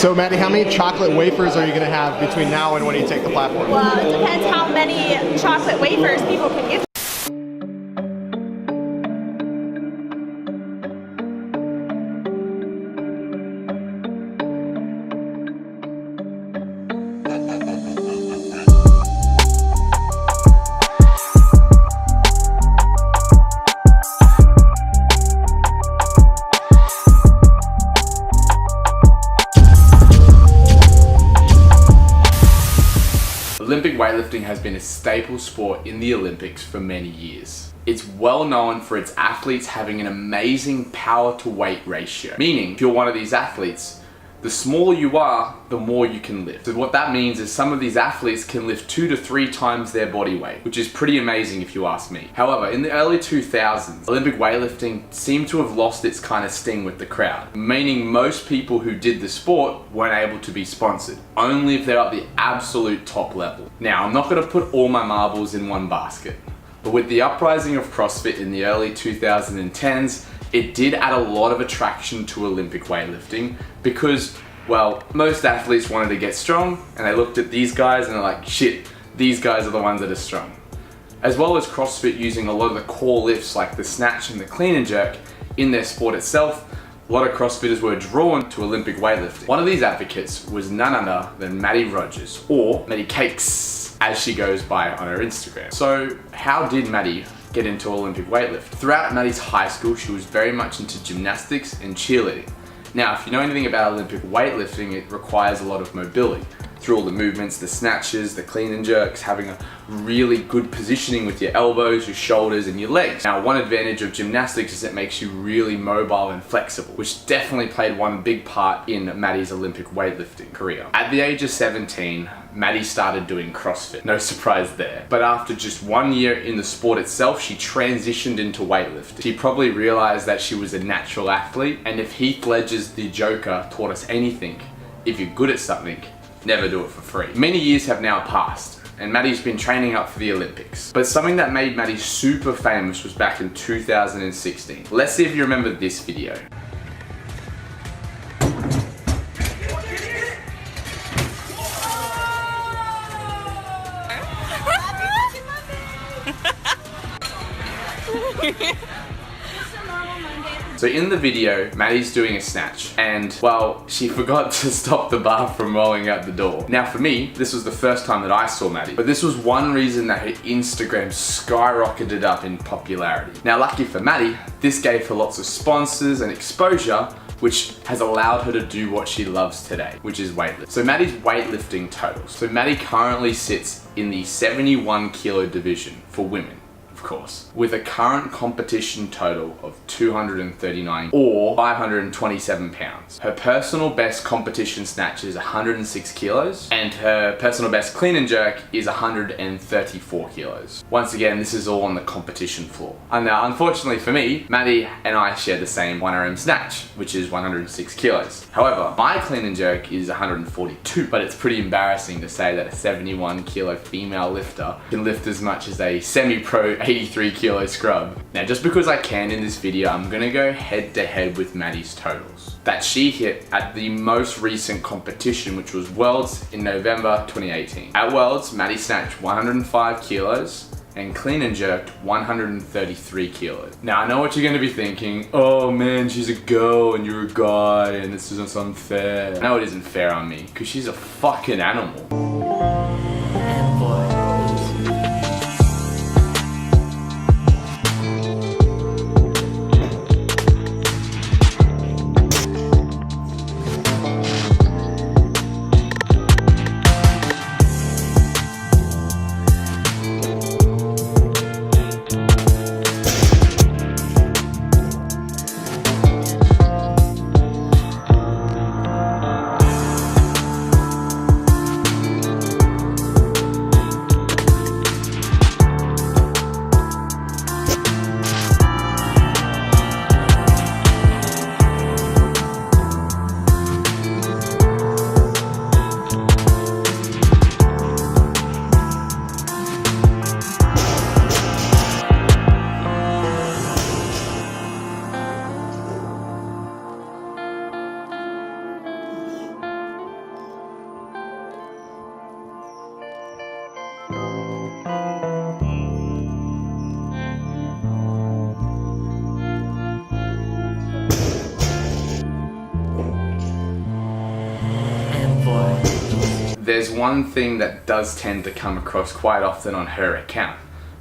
So Mattie, how many chocolate wafers are you going to have between now and when you take the platform? Well, it depends how many chocolate wafers people can give. Olympic weightlifting has been a staple sport in the Olympics for many years. It's well known for its athletes having an amazing power to weight ratio, meaning if you're one of these athletes, the smaller you are, the more you can lift. So what that means is some of these athletes can lift 2 to 3 times their body weight, which is pretty amazing if you ask me. However, in the early 2000s, Olympic weightlifting seemed to have lost its kind of sting with the crowd, meaning most people who did the sport weren't able to be sponsored, only if they're at the absolute top level. Now, I'm not going to put all my marbles in one basket, but with the uprising of CrossFit in the early 2010s, it did add a lot of attraction to Olympic weightlifting because, well, most athletes wanted to get strong and they looked at these guys and they're like, shit, these guys are the ones that are strong. As well as CrossFit using a lot of the core lifts like the snatch and the clean and jerk in their sport itself, a lot of CrossFitters were drawn to Olympic weightlifting. One of these advocates was none other than Mattie Rogers, or Mattie Cakes, as she goes by on her Instagram. So how did Mattie get into Olympic weightlifting? Throughout Mattie's high school, she was very much into gymnastics and cheerleading. Now, if you know anything about Olympic weightlifting, it requires a lot of mobility. Through all the movements, the snatches, the clean and jerks, having a really good positioning with your elbows, your shoulders, and your legs. Now, one advantage of gymnastics is it makes you really mobile and flexible, which definitely played one big part in Mattie's Olympic weightlifting career. At the age of 17, Mattie started doing CrossFit. No surprise there. But after just 1 year in the sport itself, she transitioned into weightlifting. She probably realized that she was a natural athlete, and if Heath Ledger's The Joker taught us anything, if you're good at something, never do it for free. Many years have now passed, and Mattie's been training up for the Olympics. But something that made Mattie super famous was back in 2016. Let's see if you remember this video. So in the video, Mattie's doing a snatch and, well, she forgot to stop the bar from rolling out the door. Now for me, this was the first time that I saw Mattie, but this was one reason that her Instagram skyrocketed up in popularity. Now lucky for Mattie, this gave her lots of sponsors and exposure, which has allowed her to do what she loves today, which is weightlifting. So Mattie's weightlifting totals. So Mattie currently sits in the 71 kilo division for women, of course, with a current competition total of 239 or 527 pounds. Her personal best competition snatch is 106 kilos and her personal best clean and jerk is 134 kilos. Once again, this is all on the competition floor. And now, unfortunately for me, Mattie and I share the same 1RM snatch, which is 106 kilos. However, my clean and jerk is 142, but it's pretty embarrassing to say that a 71 kilo female lifter can lift as much as a semi-pro 83 kilo scrub. Now, just because I can in this video, I'm gonna go head to head with Mattie's totals that she hit at the most recent competition, which was Worlds in November 2018. At Worlds, Mattie snatched 105 kilos and clean and jerked 133 kilos. Now, I know what you're gonna be thinking, oh man, she's a girl and you're a guy and this isn't unfair. I know it isn't fair on me, because she's a fucking animal. there's one thing that does tend to come across quite often on her account,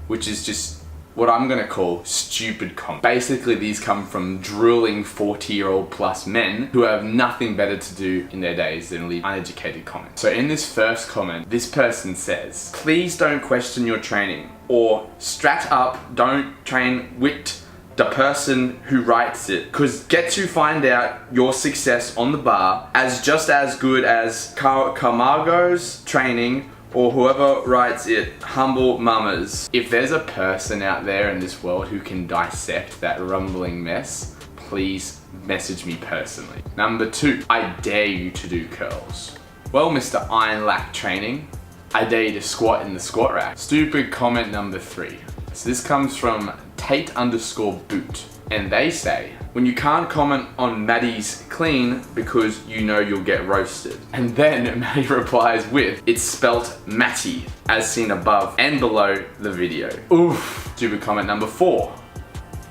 which is just what I'm gonna call stupid comments. Basically, these come from drooling 40-year-old plus men who have nothing better to do in their days than leave uneducated comments. So in this first comment, this person says, "Please don't question your training," or "Strat up, don't train with the person who writes it, cause get to find out your success on the bar as just as good as Camargo's training or whoever writes it, humble mamas." If there's a person out there in this world who can dissect that rumbling mess, please message me personally. Number 2, I dare you to do curls. Well, Mr. Iron Lack Training, I dare you to squat in the squat rack. Stupid comment number 3. So this comes from Tate_boot, and they say, "When you can't comment on Maddie's clean because you know you'll get roasted." And then Maddie replies with, "It's spelt Mattie, as seen above and below the video." Oof. Stupid comment number 4.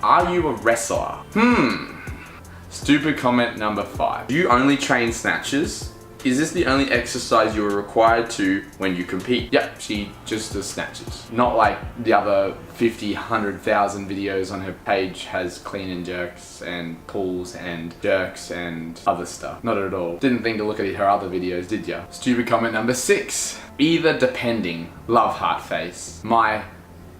Are you a wrestler? Stupid comment number 5. Do you only train snatches? Is this the only exercise you are required to when you compete? Yep, she just does snatches. Not like the other 50, 100,000 videos on her page has clean and jerks and pulls and jerks and other stuff. Not at all. Didn't think to look at her other videos, did ya? Stupid comment number 6. Either depending. Love heart face. My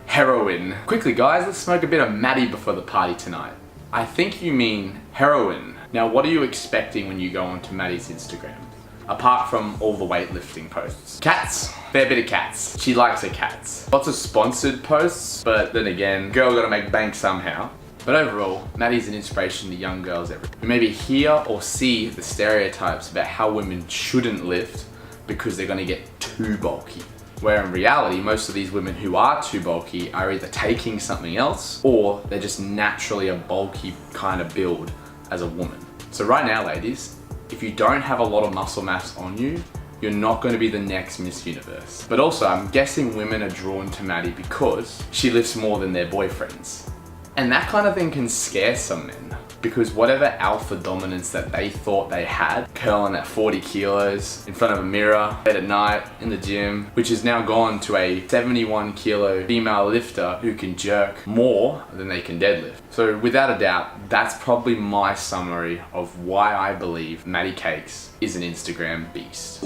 heroin. Quickly guys, let's smoke a bit of Mattie before the party tonight. I think you mean heroin. Now what are you expecting when you go onto Maddie's Instagram? Apart from all the weightlifting posts. Cats, fair bit of cats. She likes her cats. Lots of sponsored posts, but then again, girl gotta make bank somehow. But overall, Maddie's an inspiration to young girls everywhere who maybe hear or see the stereotypes about how women shouldn't lift because they're gonna get too bulky. Where in reality, most of these women who are too bulky are either taking something else or they're just naturally a bulky kind of build as a woman. So right now, ladies, if you don't have a lot of muscle mass on you, you're not going to be the next Miss Universe. But also, I'm guessing women are drawn to Mattie because she lifts more than their boyfriends. And that kind of thing can scare some men, because whatever alpha dominance that they thought they had, curling at 40 kilos in front of a mirror, late at night, in the gym, which is now gone to a 71 kilo female lifter who can jerk more than they can deadlift. So without a doubt, that's probably my summary of why I believe Mattie Cakes is an Instagram beast.